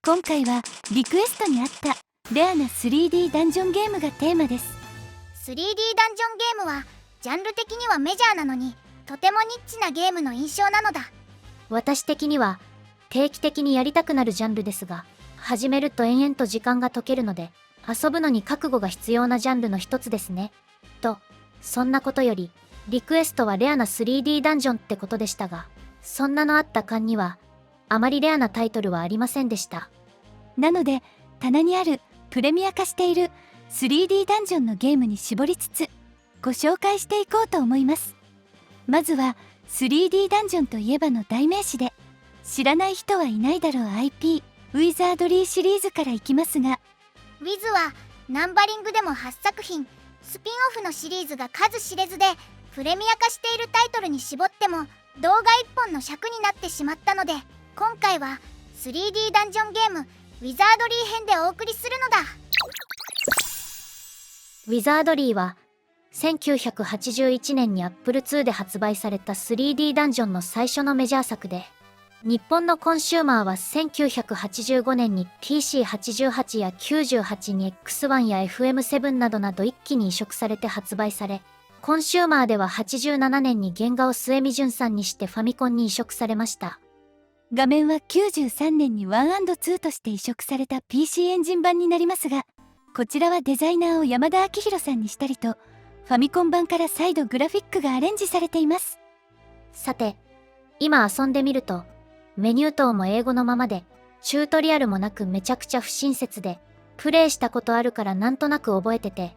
今回はリクエストにあったレアな 3D ダンジョンゲームがテーマです。 3D ダンジョンゲームはジャンル的にはメジャーなのにとてもニッチなゲームの印象なのだ。私的には定期的にやりたくなるジャンルですが、始めると延々と時間が解けるので遊ぶのに覚悟が必要なジャンルの一つですね。と、そんなことよりリクエストはレアな 3D ダンジョンってことでしたが、そんなのあった間にはあまりレアなタイトルはありませんでした。なので棚にあるプレミア化している 3D ダンジョンのゲームに絞りつつご紹介していこうと思います。まずは 3D ダンジョンといえばの代名詞で知らない人はいないだろう IP ウィザードリーシリーズからいきますが、ウィズはナンバリングでも8作品、スピンオフのシリーズが数知れずでプレミア化しているタイトルに絞っても動画1本の尺になってしまったので、今回は 3D ダンジョンゲームウィザードリー編でお送りするのだ。ウィザードリーは1981年に Apple II で発売された 3D ダンジョンの最初のメジャー作で、日本のコンシューマーは1985年に PC88 や98に X1 や FM7 などなど一気に移植されて発売され、コンシューマーでは87年に原画を末見潤さんにしてファミコンに移植されました。画面は93年に 1&2 として移植された PC エンジン版になりますが、こちらはデザイナーを山田明宏さんにしたりとファミコン版から再度グラフィックがアレンジされています。さて、今遊んでみるとメニュー等も英語のままでチュートリアルもなくめちゃくちゃ不親切で、プレイしたことあるからなんとなく覚えてて、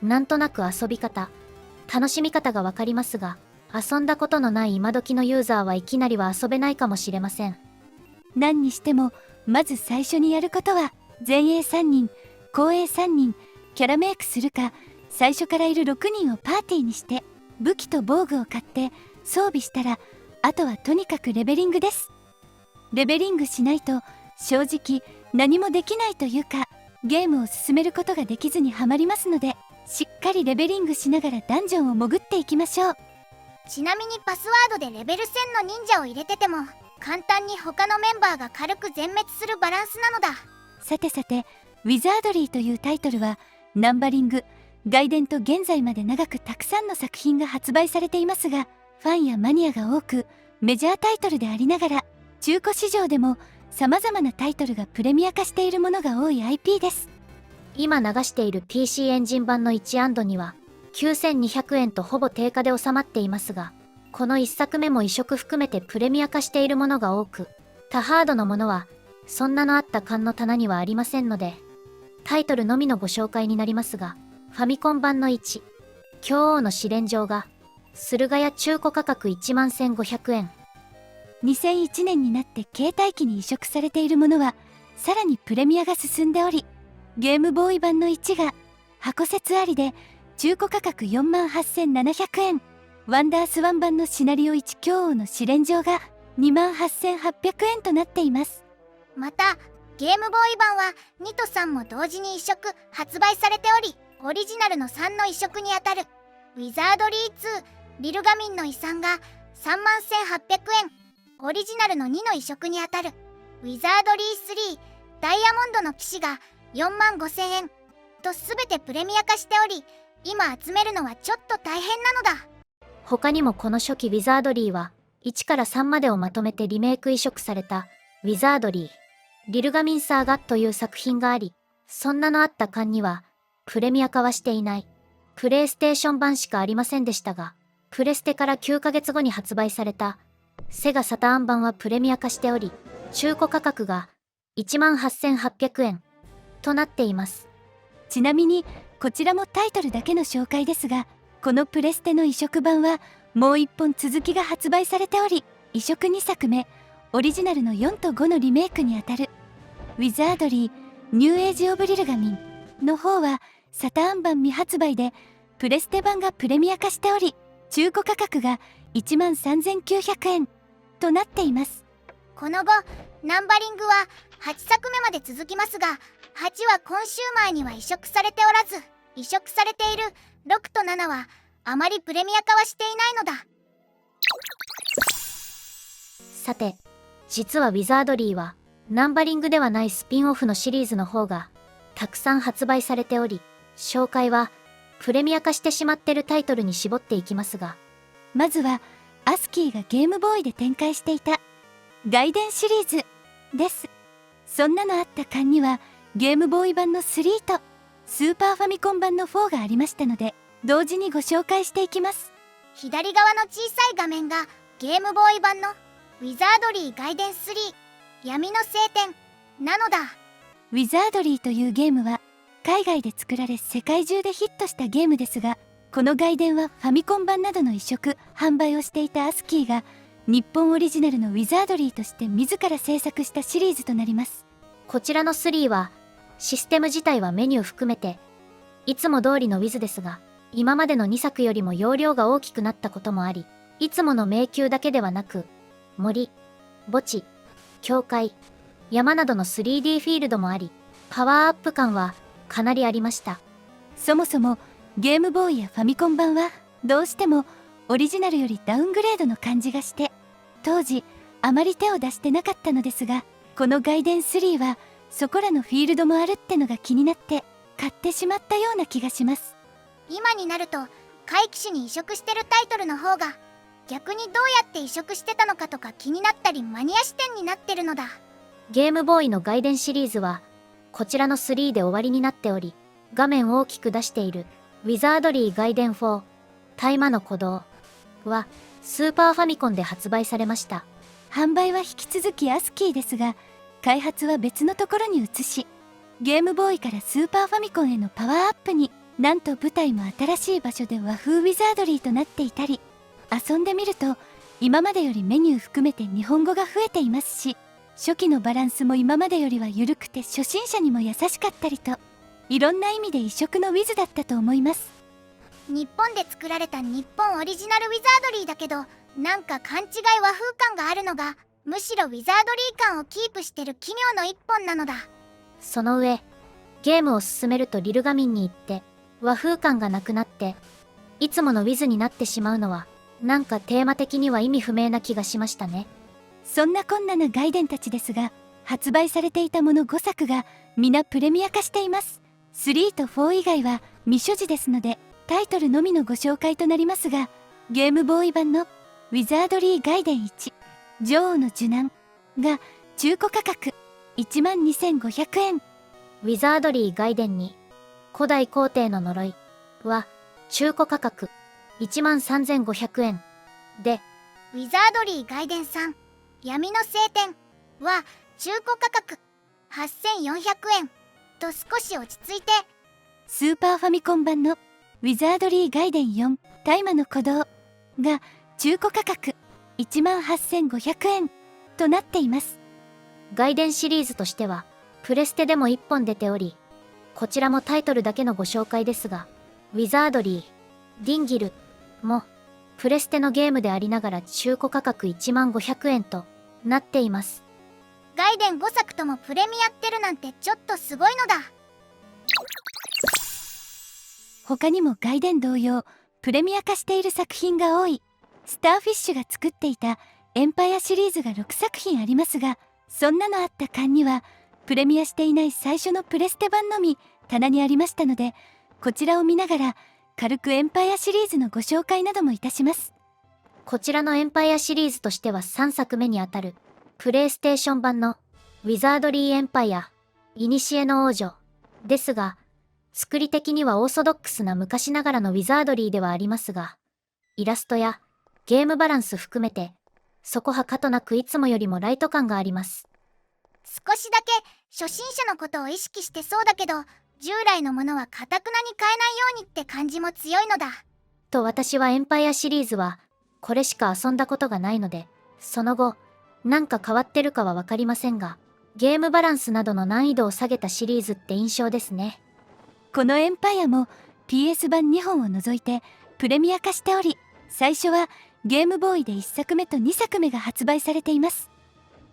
なんとなく遊び方、楽しみ方がわかりますが、遊んだことのない今時のユーザーはいきなりは遊べないかもしれません。何にしてもまず最初にやることは前衛3人後衛3人キャラメイクするか、最初からいる6人をパーティーにして武器と防具を買って装備したら、あとはとにかくレベリングです。レベリングしないと正直何もできないというか、ゲームを進めることができずにはまりますので、しっかりレベリングしながらダンジョンを潜っていきましょう。ちなみにパスワードでレベル1000の忍者を入れてても簡単に他のメンバーが軽く全滅するバランスなのだ。さてさて、ウィザードリーというタイトルはナンバリング、外伝と現在まで長くたくさんの作品が発売されていますが、ファンやマニアが多くメジャータイトルでありながら、中古市場でも様々なタイトルがプレミア化しているものが多い IP です。今流している PC エンジン版の1&2は9200円とほぼ定価で収まっていますが、この1作目も移植含めてプレミア化しているものが多く、他ハードのものはそんなのあった缶の棚にはありませんので、タイトルのみのご紹介になりますが、ファミコン版の1、狂王の試練場が駿河屋中古価格11500円。2001年になって携帯機に移植されているものはさらにプレミアが進んでおり、ゲームボーイ版の1が箱説ありで中古価格48700円、ワンダースワン版のシナリオ1狂王の試練場が28800円となっています。またゲームボーイ版は2と3も同時に移植発売されており、オリジナルの3の移植にあたるウィザードリー2リルガミンの遺産が31800円、オリジナルの2の移植にあたるウィザードリー3ダイヤモンドの騎士が45000円と全てプレミア化しており、今集めるのはちょっと大変なのだ。他にもこの初期ウィザードリーは1から3までをまとめてリメイク移植されたウィザードリーリルガミンサーガという作品があり、そんなのあった間にはプレミア化はしていないプレイステーション版しかありませんでしたが、プレステから9ヶ月後に発売されたセガサターン版はプレミア化しており、中古価格が18800円となっています。ちなみにこちらもタイトルだけの紹介ですが、このプレステの移植版はもう一本続きが発売されており、移植2作目オリジナルの4と5のリメイクにあたるウィザードリーニューエイジ・オブ・リルガミンの方はサターン版未発売でプレステ版がプレミア化しており、中古価格が13900円となっています。この後ナンバリングは8作目まで続きますが、8はコンシューマーには移植されておらず、移植されている6と7はあまりプレミア化はしていないのだ。さて、実はウィザードリーはナンバリングではないスピンオフのシリーズの方がたくさん発売されており、紹介はプレミア化してしまってるタイトルに絞っていきますが、まずはアスキーがゲームボーイで展開していた外伝シリーズです。そんなのあった間にはゲームボーイ版の3とスーパーファミコン版の4がありましたので、同時にご紹介していきます。左側の小さい画面がゲームボーイ版のウィザードリー外伝3闇の聖典なのだ。ウィザードリーというゲームは海外で作られ世界中でヒットしたゲームですが、この外伝はファミコン版などの移植販売をしていたアスキーが日本オリジナルのウィザードリーとして自ら制作したシリーズとなります。こちらの3はシステム自体はメニュー含めていつも通りの Wiz ですが、今までの2作よりも容量が大きくなったこともあり、いつもの迷宮だけではなく森、墓地、教会、山などの 3D フィールドもあり、パワーアップ感はかなりありました。そもそもゲームボーイやファミコン版はどうしてもオリジナルよりダウングレードの感じがして、当時あまり手を出してなかったのですが、この外伝3はそこらのフィールドもあるってのが気になって買ってしまったような気がします。今になると回帰種に移植してるタイトルの方が逆にどうやって移植してたのかとか気になったりマニア視点になってるのだ。ゲームボーイの外伝シリーズはこちらの3で終わりになっており、画面を大きく出しているウィザードリー外伝4大魔の鼓動はスーパーファミコンで発売されました。販売は引き続きアスキーですが、開発は別のところに移し、ゲームボーイからスーパーファミコンへのパワーアップに、なんと舞台も新しい場所で和風ウィザードリーとなっていたり、遊んでみると今までよりメニュー含めて日本語が増えていますし、初期のバランスも今までよりは緩くて初心者にも優しかったりと、いろんな意味で異色のウィズだったと思います。日本で作られた日本オリジナルウィザードリーだけど、なんか勘違い和風感があるのが、むしろウィザードリー感をキープしてる奇妙の一本なのだ。その上、ゲームを進めるとリルガミンに行って和風感がなくなって、いつもの Wiz になってしまうのは、なんかテーマ的には意味不明な気がしましたね。そんなこんなな外伝たちですが、発売されていたもの5作が皆プレミア化しています。3と4以外は未所持ですので、タイトルのみのご紹介となりますが、ゲームボーイ版のウィザードリー外伝1女王の受難が中古価格12,500円。ウィザードリー外伝に古代皇帝の呪いは中古価格13,500円で、ウィザードリー外伝3闇の聖典は中古価格8,400円と少し落ち着いて、スーパーファミコン版のウィザードリー外伝4大魔の鼓動が中古価格18,500円となっています。外伝シリーズとしてはプレステでも1本出ており、こちらもタイトルだけのご紹介ですが、ウィザードリーディンギルもプレステのゲームでありながら中古価格15,000円となっています。外伝5作ともプレミアってるなんてちょっとすごいのだ。他にも外伝同様プレミア化している作品が多いスターフィッシュが作っていたエンパイアシリーズが6作品ありますが、そんなのあった間にはプレミアしていない最初のプレステ版のみ棚にありましたので、こちらを見ながら軽くエンパイアシリーズのご紹介などもいたします。こちらのエンパイアシリーズとしては3作目にあたるプレイステーション版のウィザードリーエンパイア古の王女ですが、作り的にはオーソドックスな昔ながらのウィザードリーではありますが、イラストやゲームバランス含めてそこはかとなくいつもよりもライト感があります。少しだけ初心者のことを意識してそうだけど、従来のものはかたくなに変えないようにって感じも強いのだ。と私はエンパイアシリーズはこれしか遊んだことがないので、その後なんか変わってるかはわかりませんが、ゲームバランスなどの難易度を下げたシリーズって印象ですね。このエンパイアも PS 版2本を除いてプレミア化しており、最初はゲームボーイで1作目と2作目が発売されています。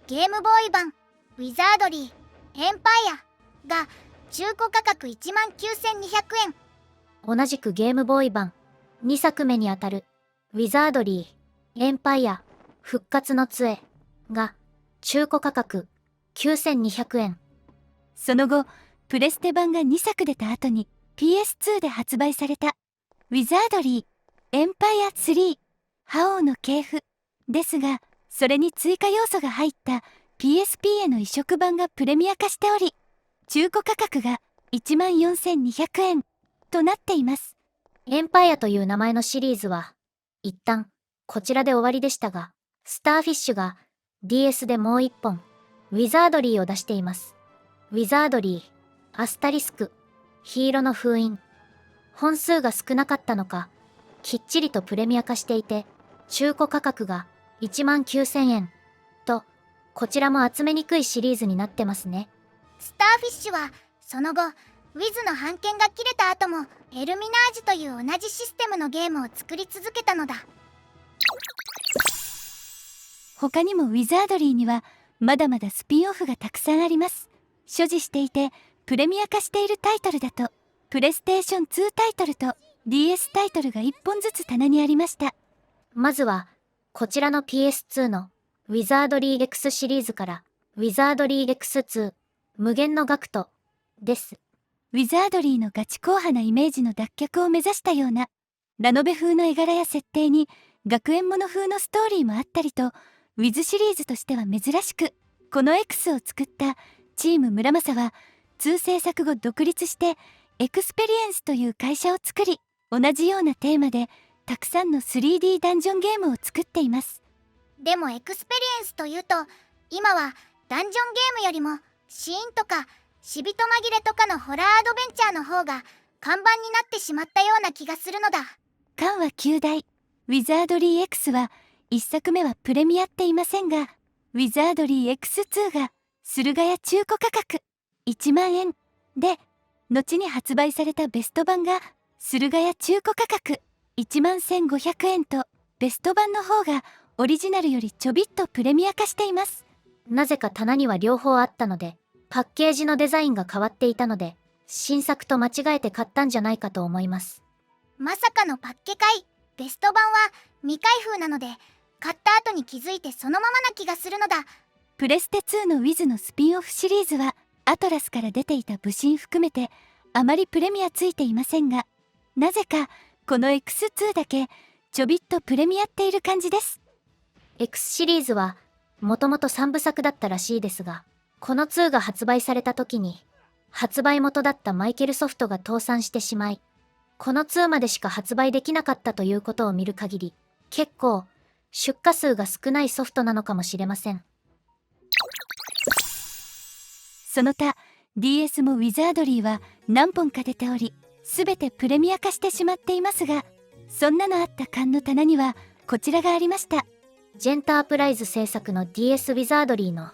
ゲームボーイ版ウィザードリーエンパイアが中古価格19,200円。同じくゲームボーイ版2作目にあたるウィザードリーエンパイア復活の杖が中古価格9200円。その後プレステ版が2作出た後に PS2 で発売されたウィザードリーエンパイア3覇王の系譜ですが、それに追加要素が入った PSP への移植版がプレミア化しており、中古価格が14,200円となっています。エンパイアという名前のシリーズは一旦こちらで終わりでしたが、スターフィッシュが DS でもう一本ウィザードリーを出しています。ウィザードリーアスタリスクヒーローの封印。本数が少なかったのかきっちりとプレミア化していて、中古価格が19,000円と、こちらも集めにくいシリーズになってますね。スターフィッシュはその後ウィズの版権が切れた後もエルミナージュという同じシステムのゲームを作り続けたのだ。他にもウィザードリーにはまだまだスピンオフがたくさんあります。所持していてプレミア化しているタイトルだとプレイステーション2タイトルと DS タイトルが1本ずつ棚にありました。まずはこちらの PS2 のウィザードリー X シリーズからウィザードリー X2 無限の学徒です。ウィザードリーのガチ硬派なイメージの脱却を目指したようなラノベ風の絵柄や設定に学園もの風のストーリーもあったりと、ウィズシリーズとしては珍しく、この X を作ったチーム村正は2制作後独立してエクスペリエンスという会社を作り、同じようなテーマでたくさんの 3D ダンジョンゲームを作っています。でもエクスペリエンスというと今はダンジョンゲームよりもシーンとか死人紛れとかのホラーアドベンチャーの方が看板になってしまったような気がするのだ。感は9大。ウィザードリー X は1作目はプレミアっていませんが、ウィザードリー X2 が駿河屋中古価格1万円で、後に発売されたベスト版が駿河屋中古価格11,500円と、ベスト版の方がオリジナルよりちょびっとプレミア化しています。なぜか棚には両方あったので、パッケージのデザインが変わっていたので、新作と間違えて買ったんじゃないかと思います。まさかのパッケ買い。ベスト版は未開封なので買った後に気づいてそのままな気がするのだ。プレステ2のウィズのスピンオフシリーズはアトラスから出ていた武神含めてあまりプレミアついていませんが、なぜかこの X2 だけちょびっとプレミアっている感じです。 X シリーズはもともと3部作だったらしいですが、この2が発売された時に発売元だったマイケルソフトが倒産してしまい、この2までしか発売できなかったということを見る限り、結構出荷数が少ないソフトなのかもしれません。その他 DS もウィザードリーは何本か出ており、全てプレミア化してしまっていますが、そんなのあった缶の棚にはこちらがありました。ジェンタープライズ制作の DS ウィザードリーの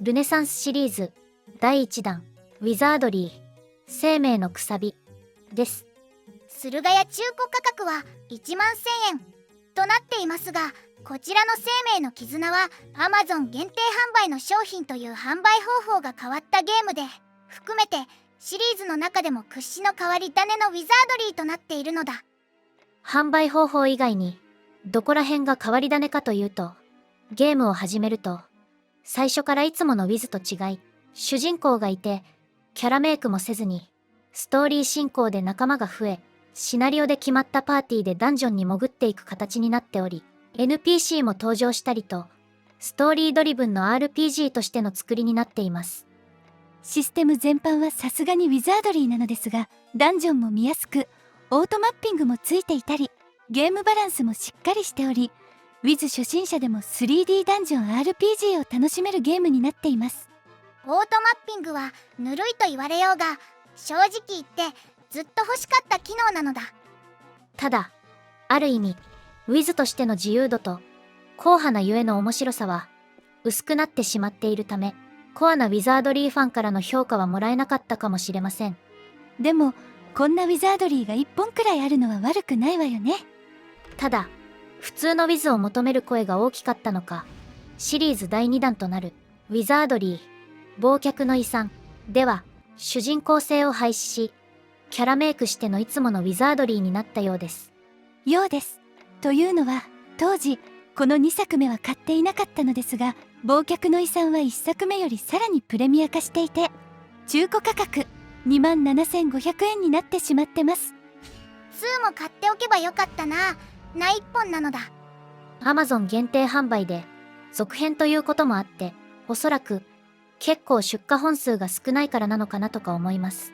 ルネサンスシリーズ第1弾ウィザードリー生命のくさびです。駿河屋中古価格は11,000円となっていますが、こちらの生命の絆は Amazon 限定販売の商品という販売方法が変わったゲームで、含めてシリーズの中でも屈指の変わり種のウィザードリーとなっているのだ。販売方法以外にどこら辺が変わり種かというと、ゲームを始めると最初からいつもの Wiz と違い、主人公がいてキャラメイクもせずにストーリー進行で仲間が増え、シナリオで決まったパーティーでダンジョンに潜っていく形になっており、 NPC も登場したりとストーリードリブンの RPG としての作りになっています。システム全般はさすがにウィザードリーなのですが、ダンジョンも見やすくオートマッピングもついていたり、ゲームバランスもしっかりしており、ウィズ初心者でも 3D ダンジョン RPG を楽しめるゲームになっています。オートマッピングはぬるいと言われようが、正直言ってずっと欲しかった機能なのだ。ただある意味ウィズとしての自由度と硬派なゆえの面白さは薄くなってしまっているため、コアなウィザードリーファンからの評価はもらえなかったかもしれません。でもこんなウィザードリーが1本くらいあるのは悪くないわよね。ただ普通のウィズを求める声が大きかったのか、シリーズ第2弾となるウィザードリー忘却の遺産では主人公性を廃止し、キャラメイクしてのいつものウィザードリーになったようです。ようです。というのは当時この2作目は買っていなかったのですが、忘却の遺産は1作目よりさらにプレミア化していて、中古価格27,500円になってしまってます。2も買っておけばよかったな。ない1本なのだ。Amazon 限定販売で続編ということもあって、おそらく結構出荷本数が少ないからなのかなとか思います。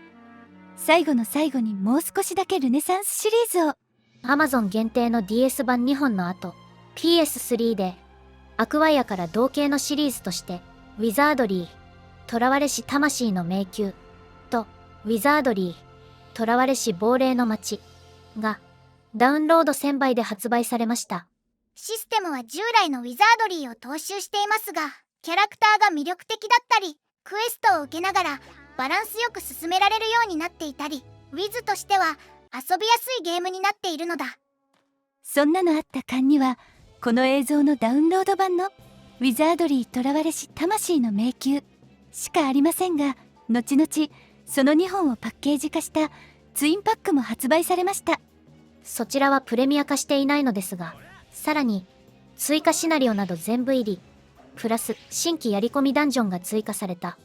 最後の最後にもう少しだけルネサンスシリーズを。 Amazon 限定の DS 版2本の後、PS3 でアクワイアから同系のシリーズとしてウィザードリー、囚われし魂の迷宮とウィザードリー、囚われし亡霊の街がダウンロード1000倍で発売されました。システムは従来のウィザードリーを踏襲していますが、キャラクターが魅力的だったり、クエストを受けながらバランスよく進められるようになっていたり、ウィズとしては遊びやすいゲームになっているのだ。そんなのあった間には、この映像のダウンロード版のウィザードリー囚われし魂の迷宮しかありませんが、後々その2本をパッケージ化したツインパックも発売されました。そちらはプレミア化していないのですが、さらに追加シナリオなど全部入り、プラス新規やり込みダンジョンが追加された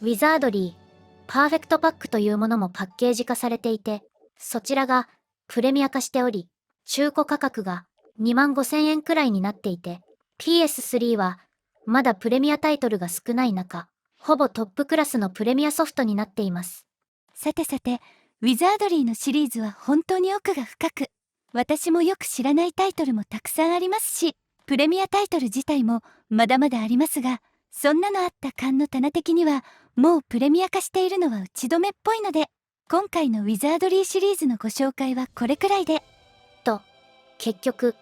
ウィザードリーパーフェクトパックというものもパッケージ化されていて、そちらがプレミア化しており、中古価格が25,000円くらいになっていて、 PS3 はまだプレミアタイトルが少ない中、ほぼトップクラスのプレミアソフトになっています。さてさて、ウィザードリーのシリーズは本当に奥が深く、私もよく知らないタイトルもたくさんありますし、プレミアタイトル自体もまだまだありますが、そんなのあった間の棚的にはもうプレミア化しているのは打ち止めっぽいので、今回のウィザードリーシリーズのご紹介はこれくらいで。と、結局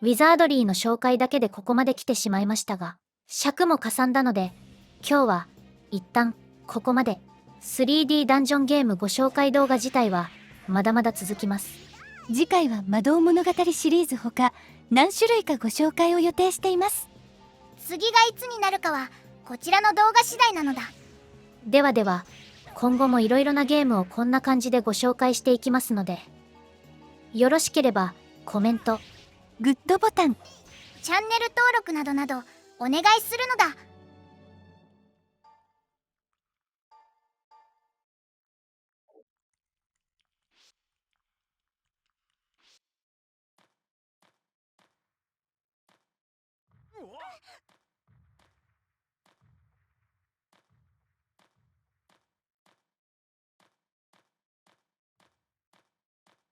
ウィザードリーの紹介だけでここまで来てしまいましたが、尺もかさんだので今日は一旦ここまで。 3D ダンジョンゲームご紹介動画自体はまだまだ続きます。次回は魔導物語シリーズほか何種類かご紹介を予定しています。次がいつになるかはこちらの動画次第なのだ。ではでは、今後もいろいろなゲームをこんな感じでご紹介していきますので、よろしければコメント、グッドボタン、チャンネル登録などなどお願いするのだ。